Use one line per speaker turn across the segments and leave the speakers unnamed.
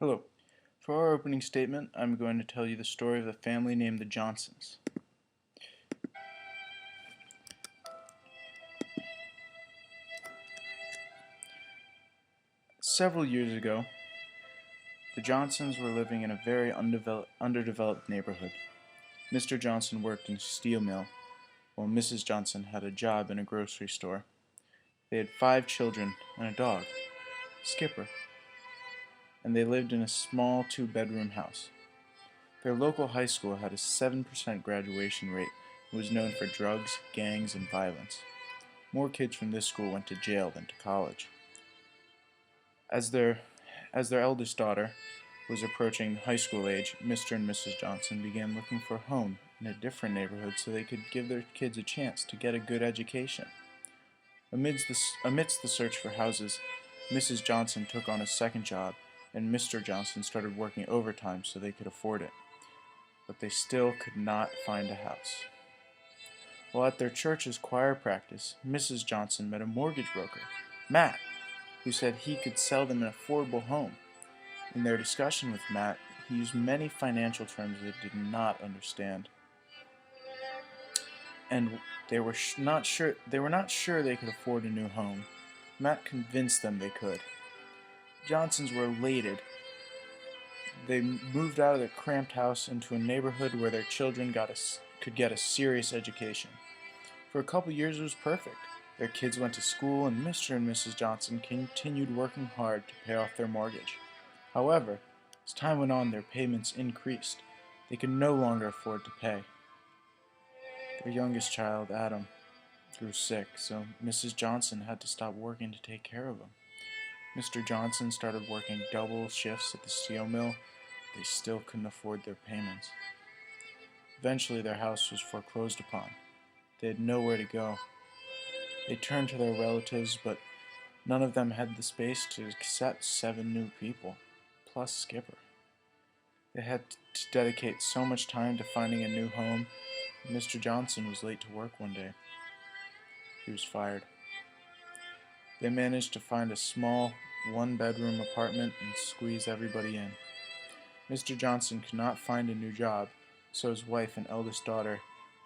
Hello. For our opening statement, I'm going to tell you the story of a family named the Johnsons. Several years ago, the Johnsons were living in a very underdeveloped neighborhood. Mr. Johnson worked in a steel mill, while Mrs. Johnson had a job in a grocery store. They had 5 children and a dog, Skipper, and they lived in a small 2-bedroom house. Their local high school had a 7% graduation rate and was known for drugs, gangs, and violence. More kids from this school went to jail than to college. As their eldest daughter was approaching high school age, Mr. and Mrs. Johnson began looking for a home in a different neighborhood so they could give their kids a chance to get a good education. Amidst the search for houses, Mrs. Johnson took on a second job, and Mr. Johnson started working overtime so they could afford it. But they still could not find a house. While at their church's choir practice, Mrs. Johnson met a mortgage broker, Matt, who said he could sell them an affordable home. In their discussion with Matt, he used many financial terms they did not understand, and they were not sure they could afford a new home. Matt convinced them they could. Johnsons were elated. They moved out of their cramped house into a neighborhood where their children could get a serious education. For a couple years it was perfect. Their kids went to school, and Mr. and Mrs. Johnson continued working hard to pay off their mortgage. However, as time went on, their payments increased. They could no longer afford to pay. Their youngest child, Adam, grew sick, so Mrs. Johnson had to stop working to take care of him. Mr. Johnson started working double shifts at the steel mill. They still couldn't afford their payments. Eventually, their house was foreclosed upon. They had nowhere to go. They turned to their relatives, but none of them had the space to accept 7 new people, plus Skipper. They had to dedicate so much time to finding a new home. Mr. Johnson was late to work one day. He was fired. They managed to find a small 1-bedroom apartment and squeeze everybody in. Mr. Johnson could not find a new job, so his wife and eldest daughter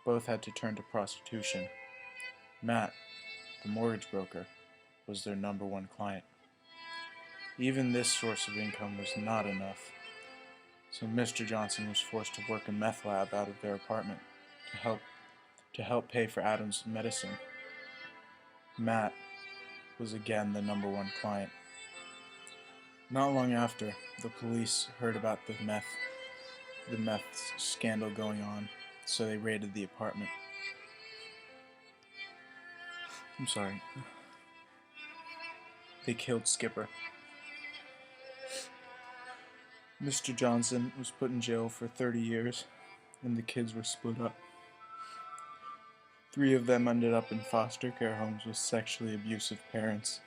both had to turn to prostitution. Matt, the mortgage broker, was their #1 client. Even this source of income was not enough, so Mr. Johnson was forced to work a meth lab out of their apartment to help pay for Adam's medicine. Matt was again the #1 client. Not long after, the police heard about the meth scandal going on, so they raided the apartment. I'm sorry. They killed Skipper. Mr. Johnson was put in jail for 30 years, and the kids were split up. 3 of them ended up in foster care homes with sexually abusive parents.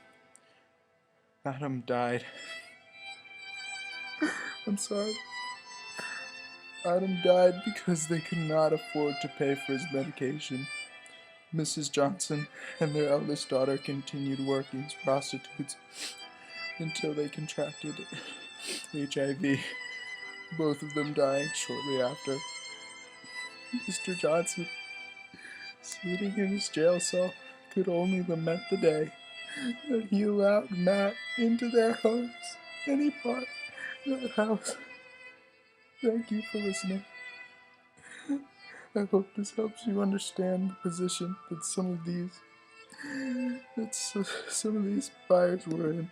Adam died. I'm sorry. Adam died because they could not afford to pay for his medication. Mrs. Johnson and their eldest daughter continued working as prostitutes until they contracted HIV, both of them dying shortly after. Mr. Johnson, sitting in his jail cell, could only lament the day that he allowed Matt into their homes, and he bought that house. Thank you for listening. I hope this helps you understand the position that some of these buyers were in.